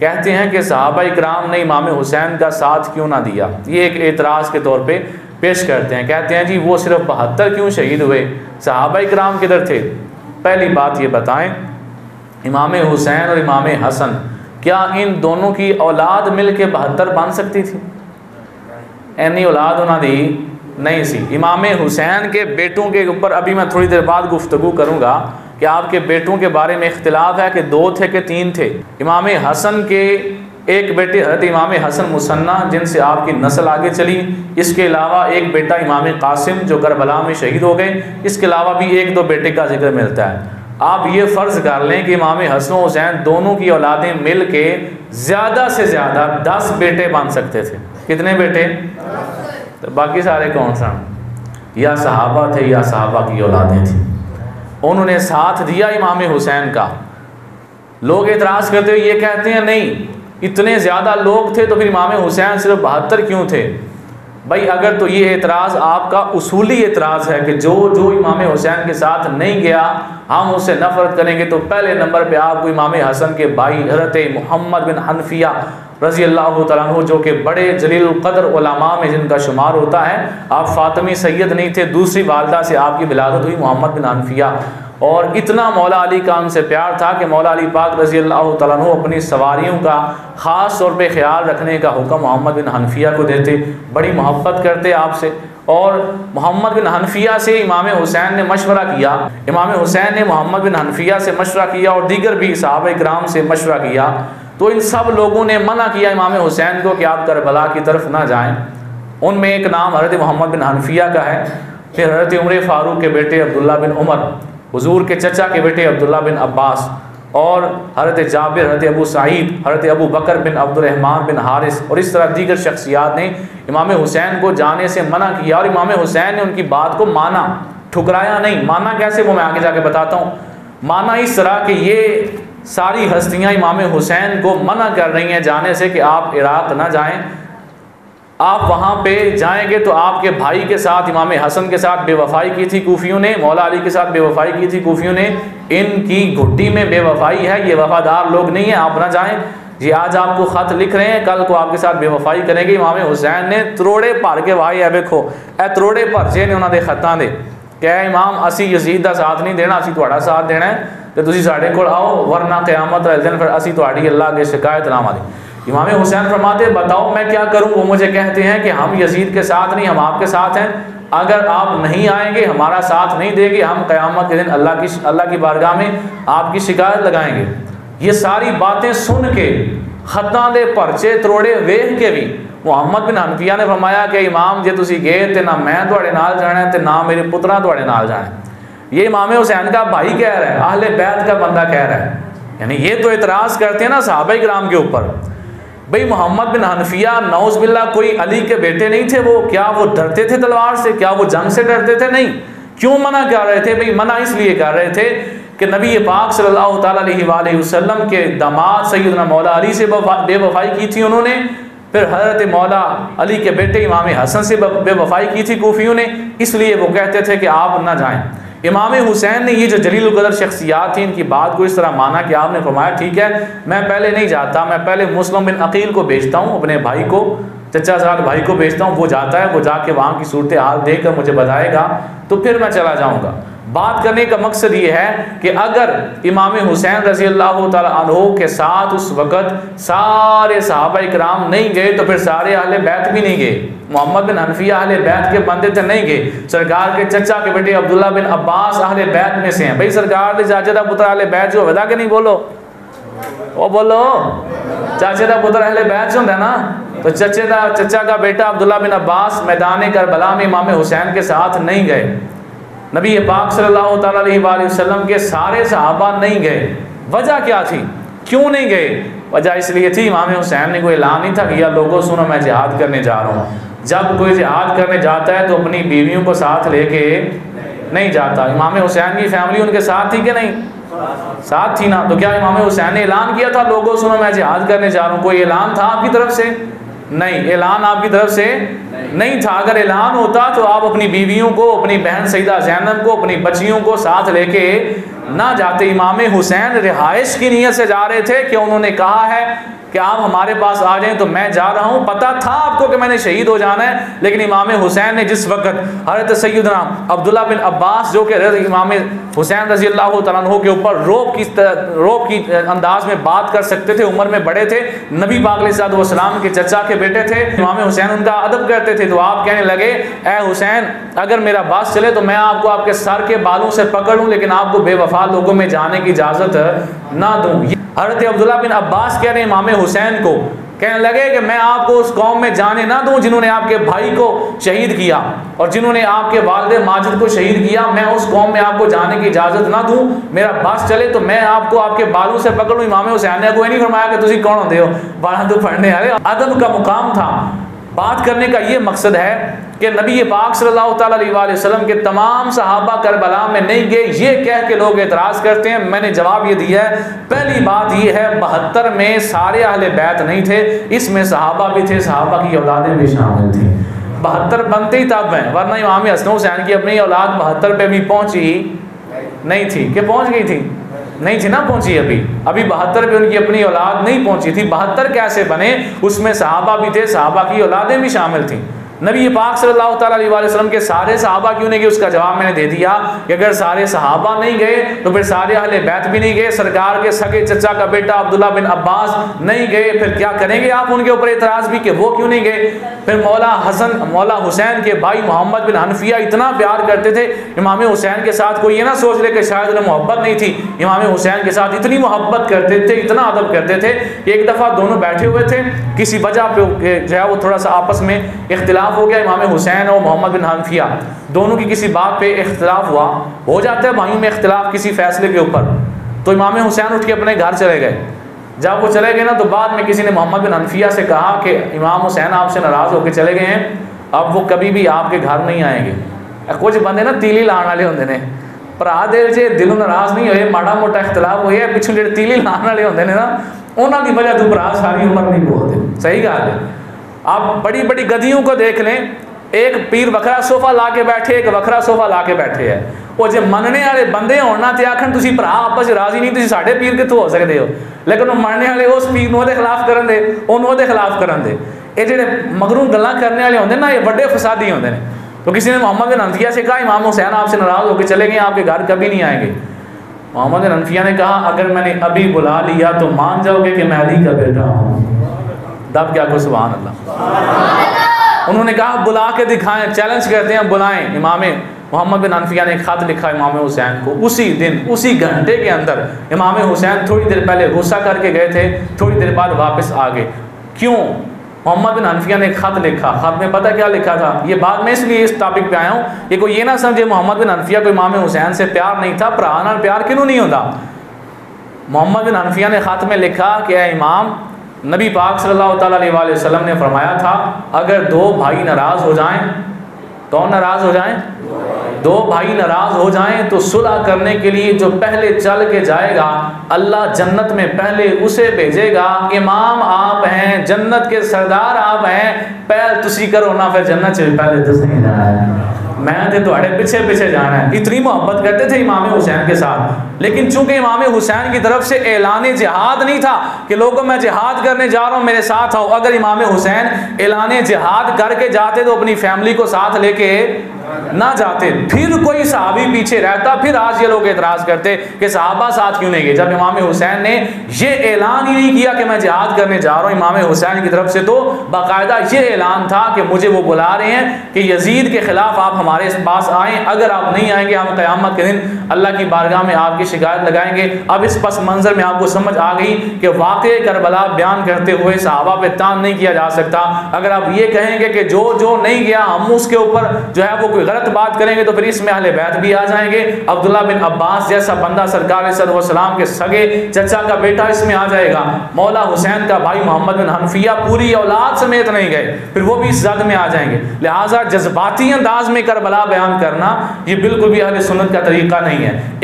कहते हैं कि सहाबा इकराम ने इमाम हुसैन का साथ क्यों ना दिया। ये एक एतराज़ के तौर पे पेश करते हैं। कहते हैं जी वो सिर्फ 72 क्यों शहीद हुए, सहाबा इकराम किधर थे। पहली बात ये बताएं, इमाम हुसैन और इमाम हसन क्या इन दोनों की औलाद मिल के 72 बन सकती थी? ऐनी औलाद उन्होंने दी नहीं सी। इमाम हुसैन के बेटों के ऊपर अभी मैं थोड़ी देर बाद गुफ्तगू करूँगा कि आपके बेटों के बारे में इख्तिलाफ है कि 2 थे कि 3 थे। इमाम हसन के एक बेटे हज़रत इमाम हसन मुसन्ना जिनसे आपकी नस्ल आगे चली, इसके अलावा एक बेटा इमाम कासिम जो करबला में शहीद हो गए, इसके अलावा भी 1-2 बेटे का जिक्र मिलता है। आप ये फ़र्ज़ कर लें कि इमाम हसन हुसैन दोनों की औलादें मिल के ज़्यादा से ज़्यादा 10 बेटे बन सकते थे। कितने बेटे? तो बाकी सारे कौन सा या सहाबा थे या सहाबा की औलादें थी, उन्होंने साथ दिया इमाम हुसैन का। लोग एतराज़ करते हुए ये कहते हैं नहीं इतने ज़्यादा लोग थे तो फिर इमाम हुसैन सिर्फ 72 क्यों थे। भाई अगर तो ये एतराज़ आपका उसूली एतराज़ है कि जो जो इमाम हुसैन के साथ नहीं गया हम उससे नफ़रत करेंगे, तो पहले नंबर पे आपको इमाम हसन के भाई हज़रत मोहम्मद बिन हनफिया रज़ी अल्लाह तआला अन्हु जो कि बड़े जलील क़द्र उलमा में जिनका शुमार होता है, आप फ़ातिमी सैयद नहीं थे, दूसरी वालदा से आपकी विलादत हुई मोहम्मद बिन हनफिया, और इतना मौला अली का उनसे प्यार था कि मौला अली पाक रज़ी अल्लाह तआला अन्हु अपनी सवारियों का ख़ास तौर पे ख्याल रखने का हुक्म मोहम्मद बिन हनफिया को देते, बड़ी मोहब्बत करते आपसे। और मोहम्मद बिन हनफिया से इमाम हुसैन ने मशवरा किया, इमाम हुसैन ने मोहम्मद बिन हनफिया से मशवरा किया और दीगर भी सहाबा इकराम से मशवरा किया, तो इन सब लोगों ने मना किया इमाम हुसैन को कि आप करबला की तरफ ना जाएं। उनमें एक नाम हज़रत मोहम्मद बिन हनफिया का है, फिर हज़रत उमर फ़ारूक के बेटे अब्दुल्ला बिन उमर, हुजूर के चचा के बेटे अब्दुल्ला बिन अब्बास, और हज़रत जाबिर, हज़रत अबू सईद, हज़रत अबू बकर बिन अब्दुर्रहमान बिन हारिस, और इस तरह दीगर शख्सियात ने इमाम हुसैन को जाने से मना किया। और इमाम हुसैन ने उनकी बात को माना, ठुकराया नहीं। माना कैसे वो मैं आगे जाके बताता हूँ। माना इस तरह कि ये सारी हस्तियाँ इमाम हुसैन को मना कर रही हैं जाने से कि आप इराक़ ना जाएं, आप वहाँ पे जाएंगे तो आपके भाई के साथ, इमाम हसन के साथ बेवफाई की थी कूफियों ने, मौला अली के साथ बेवफाई की थी कूफियों ने, इनकी घुट्टी में बेवफाई है, ये वफादार लोग नहीं हैं, आप ना जाएं। जी आज आपको ख़त लिख रहे हैं, कल को आपके साथ बेवफाई करेंगे। इमाम हुसैन ने त्रोड़े भर के भाई है देखो ए त्रोड़े भरचे ने उन्होंने खत्तां दे क्या इमाम असी यजीद का साथ नहीं देना, असी तुहाड़ा साथ देना है तो तुसी साढ़े कोल आओ, वरना क़यामत वाले दिन फिर असी तुहाड़ी अल्लाह के शिकायत ना मानी। इमाम हुसैन फरमाते बताओ मैं क्या करूं। वो मुझे कहते हैं कि हम यजीद के साथ नहीं, हम आपके साथ हैं, अगर आप नहीं आएंगे, हमारा साथ नहीं देंगे, हम क़यामत के दिन अल्लाह की बारगाह में आपकी शिकायत लगाएंगे। ये सारी बातें सुन के खत्तां दे परचे त्रोड़े वेख के भी मोहम्मद बिन हनफिया ने फरमाया कि इमाम जे तुसी गए तो ना मैं तुहाडे नाल जाना है, ना मेरे पुत्रा तुहाडे नाल जाना है। ये इमाम हुसैन का भाई कह रहा है, अहले बैत का बंदा कह रहा है। यानी ये तो इतराज़ करते हैं ना सहाबा इकराम के ऊपर। भाई मोहम्मद बिन हनफिया नौज़ बिल्लाह कोई अली के बेटे नहीं थे, वो क्या वो डरते थे तलवार से, क्या वो जंग से डरते थे? नहीं। क्यों मना कर रहे थे? भाई मना इसलिए कर रहे थे कि नबी पाक सल्लल्लाहु तआला अलैहि वसल्लम के दामाद सैयदना मौला अली से बेवफाई की थी उन्होंने, फिर हज़रत मौला अली के बेटे इमाम हसन से बेवफाई की थी कूफियों ने, इसलिए वो कहते थे कि आप ना जाएं। इमाम हुसैन ने ये जो जलील क़द्र शख्सियात थी इनकी बात को इस तरह माना कि आपने फरमाया ठीक है मैं पहले नहीं जाता, मैं पहले मुस्लिम बिन अकील को भेजता हूँ, अपने भाई को, चचा साहब भाई को भेजता हूँ, वो जाता है, वो जाके वहाँ की सूरत हाल देख कर मुझे बताएगा तो फिर मैं चला जाऊँगा। बात करने का मकसद ये है कि अगर इमाम हुसैन रज़ी अल्लाह तआला अन्हु के साथ उस वक़्त सारे सहाबा इकराम नहीं गए तो फिर सारे अहले बैत भी नहीं गए। मोहम्मद बिन हनफिया अहले बैत के बंदे थे, नहीं गए। सरकार के चचा के बेटे अब्दुल्ला बिन अब्बास अहले बैत में से हैं। भाई सरकार के चाचे का पुत्र अहले बैत जो वदा के नहीं बोलो वो बोलो चाचे का पुत्र अहले बैत जो होंगे ना, तो चचा का बेटा अब्दुल्ला बिन अब्बास मैदान करबला में इमाम हुसैन के साथ नहीं गए। नबी पाक सल्लल्लाहु तआला अलैहि वसल्लम के सारे सहाबा नहीं गए। वजह क्या थी, क्यों नहीं गए? वजह इसलिए थी इमाम हुसैन ने कोई ऐलान नहीं था कि यार लोगों सुनो मैं जिहाद करने जा रहा हूँ। जब कोई जिहाद करने जाता है तो अपनी बीवियों को साथ लेके नहीं जाता। इमाम हुसैन की फैमिली उनके साथ थी कि नहीं? साथ थी ना। तो क्या इमाम हुसैन ने ऐलान किया था लोगों सुनो मैं जिहाद करने जा रहा हूँ? कोई ऐलान था आपकी तरफ से? नहीं, ऐलान आपकी तरफ से नहीं था। अगर ऐलान होता तो आप अपनी बीवियों को, अपनी बहन सईदा ज़ैनब को, अपनी बच्चियों को साथ लेके ना जाते। इमाम हुसैन रिहाइश की नीयत से जा रहे थे कि उन्होंने कहा है कि आप हमारे पास आ जाएं तो मैं जा रहा हूं, पता था आपको कि मैंने शहीद हो जाना है। लेकिन इमाम हुसैन ने जिस वक्त हज़रत सैयदना अब्दुल्ला बिन अब्बास जो कि इमाम हुसैन रज़ी अल्लाह तआला अन्हु के ऊपर रोब की अंदाज में बात कर सकते थे, उम्र में बड़े थे, नबी पाक अलैहिस्सलाम के चचा के बेटे थे, इमाम हुसैन उनका अदब करते थे। तो आप कहने लगे, ए हुसैन अगर मेरा बस चले तो मैं आपको आपके सर के बालों से पकड़ लूँ, लेकिन आपको बेवफा लोगों में जाने की इजाज़त ना दूँ। हज़रत अब्दुल्ला बिन अब्बास कह रहे हैं इमाम हुसैन को, कहने लगे कि मैं आपको उस कौम में जाने ना दूं जिन्होंने आपके भाई को शहीद किया और जिन्होंने आपके वालिद माजिद को शहीद किया, मैं उस कौम में आपको जाने की इजाज़त ना दूं। मेरा बस चले तो मैं आपको आपके बालों से पकड़ूं। इमाम हुसैन ने कोई नहीं फरमाया कि तुसी कौन होते हो बाला तो पढ़ने वाले। अदब का मुकाम था। बात करने का ये मकसद है कि नबी पाक सल्लल्लाहु अलैहि वसल्लम के तमाम सहाबा करबला में नहीं गए, ये कह के लोग एतराज़ करते हैं। मैंने जवाब ये दिया है, पहली बात ये है 72 में सारे अहले बैत नहीं थे, इसमें सहाबा भी थे, सहाबा की औलादें भी शामिल थी। 72 बनते ही तब हैं, वरना इमाम हसन हुसैन की अपनी औलाद 72 पे भी पहुंची नहीं थी। कि पहुंच गई थी? नहीं थी ना पहुंची। अभी 72 पे उनकी अपनी औलाद नहीं पहुंची थी। 72 कैसे बने? उसमें सहाबा भी थे, सहाबा की औलादें भी शामिल थी। नबी पाक सल्लल्लाहु अलैहि वसल्लम के सारे सहाबा क्यों नहीं गए? उसका जवाब मैंने दे दिया कि अगर सारे सहाबा नहीं गए तो फिर सारे अहले बैत भी नहीं गए। सरकार के सगे चचा का बेटा अब्दुल्ला बिन अब्बास नहीं गए, फिर क्या करेंगे आप उनके ऊपर एतराज़ भी कि वो क्यों नहीं गए? फिर मौला हुसैन के भाई मोहम्मद बिन हनफिया इतना प्यार करते थे इमाम हुसैन के साथ, कोई ये ना सोच ले कि शायद उन्हें मोहब्बत नहीं थी। इमाम हुसैन के साथ इतनी मोहब्बत करते थे, इतना अदब करते थे। एक दफ़ा दोनों बैठे हुए थे, किसी वजह पे जो है वो थोड़ा सा आपस में इख्तिलाफ हो गया। इमाम हुसैन और मोहम्मद बिन हनफिया दोनों की किसी बात पे इख्तिलाफ हुआ। हो जाता है भाइयों में इख्तिलाफ किसी फैसले के ऊपर। तो इमाम हुसैन उठ के अपने घर चले गए। जब वो चले गए ना तो बाद में किसी ने मोहम्मद बिन हनफिया से कहा कि इमाम हुसैन आपसे नाराज़ होकर चले गए हैं, अब वो कभी भी आपके घर नहीं आएंगे। कुछ बंदे ना तीली लाने वाले होंगे ने, भरा दिल से दिलों नाराज़ नहीं होए, माड़ा मोटा इख्तिलाफ होया पिछों जो तीली लाने वाले होंगे ने ना, उन्होंने की वजह तो भरा सारी उम्र नहीं बोलते। सही गल है। आप बड़ी बड़ी गदियों को देख लें, एक पीर वखरा सोफा ला के बैठे, एक वखरा सोफा ला के बैठे है। वो जो मनने वाले बंदे होना तो आखन तुसी भरा आपस राजी नहीं, तुसी साढ़े पीर कितों हो सकते हो, लेकिन वो मनने वाले उस पीर नूं उहदे खिलाफ करन दे, उहनूं उहदे खिलाफ करन दे। ये जेडे मगरों गल्लां करने वाले होंदे ना, ये बड़े फसादी होंदे ने। तो किसी ने मोहम्मद बिन हनफिया से कहा इमाम हुसैन आपसे नाराज़ होकर चले गए, आपके घर कभी नहीं आएंगे। मोहम्मद बिन हनफिया ने कहा अगर मैंने अभी बुला लिया तो मान जाओगे कि मैं अली का बेटा हूँ। तब क्या को सुभान अल्लाह। उन्होंने कहा बुला के दिखाएं, चैलेंज करते हैं, बुलाएं। इमाम मोहम्मद बिन हनफिया ने खत लिखा इमाम हुसैन को। उसी दिन उसी घंटे के अंदर इमाम हुसैन थोड़ी देर पहले गुस्सा करके गए थे, थोड़ी देर बाद वापस आ गए। क्यों? मोहम्मद बिन हनफिया ने खत लिखा। खत में पता क्या लिखा था? ये बात मैं इसलिए इस टॉपिक पे आया हूँ, ये कोई ये ना समझे मोहम्मद बिन हनफिया को इमाम हुसैन से प्यार नहीं था। भरा नाल प्यार क्यों नहीं होता? मोहम्मद बिन हनफिया ने खत में लिखा कि इमाम, नबी पाक सल्लल्लाहु अलैहि वसल्लम ने फरमाया था अगर दो भाई नाराज़ हो जाएं, कौन नाराज़ हो जाएं? दो भाई नाराज़ हो जाएं तो सुलह करने के लिए जो पहले चल के जाएगा अल्लाह जन्नत में पहले उसे भेजेगा। इमाम आप हैं, जन्नत के सरदार आप हैं, पहल तुसी करो ना, फिर जन्नत से पहले तुसी जाना है, मैं तो तुम्हारे पीछे पीछे जाना है। इतनी मोहब्बत करते थे इमाम हुसैन के साथ। लेकिन चूंकि इमाम हुसैन की तरफ से ऐलान जिहाद नहीं था कि लोगों मैं जिहाद करने जा रहा हूँ मेरे साथ आओ। अगर इमाम हुसैन ऐलान जिहाद करके जाते तो अपनी फैमिली को साथ लेके ना जाते, फिर कोई सहाबी पीछे रहता, फिर आज ये लोग एतराज़ करते कि सहाबा साथ क्यों नहीं गए। जब इमाम हुसैन ने ये ऐलान ही नहीं किया कि मैं जिहाद करने जा रहा हूँ इमाम हुसैन की तरफ से, तो बाकायदा ये ऐलान था कि मुझे वो बुला रहे हैं कि यजीद के खिलाफ आप हमारे पास आएँ, अगर आप नहीं आएंगे हम क़यामत के दिन अल्लाह की बारगाह में आपकी शिकायत लगाएंगे। अब इस पस मंज़र में आपको समझ आ गई कि वाक़े करबला बयान करते हुए सहाबा पे तान नहीं किया जा सकता। अगर आप ये कहेंगे कि जो जो नहीं गया हम उसके ऊपर जो है वो कोई गलत बात करेंगे तो फिर इसमें अहले बैत भी आ जाएंगे। अब्दुल्ला बिन अब्बास जैसा बंदा सरकार सल्लल्लाहु के सगे चचा का बेटा इसमें आ जाएगा। मौला हुसैन का भाई मोहम्मद बिन हनफिया पूरी औलाद समेत नहीं गए, फिर वो भी इस जद में आ जाएंगे। लिहाजा जज्बाती अंदाज में करबला बयान करना ये बिल्कुल भी अहले सुन्नत का तरीका नहीं है।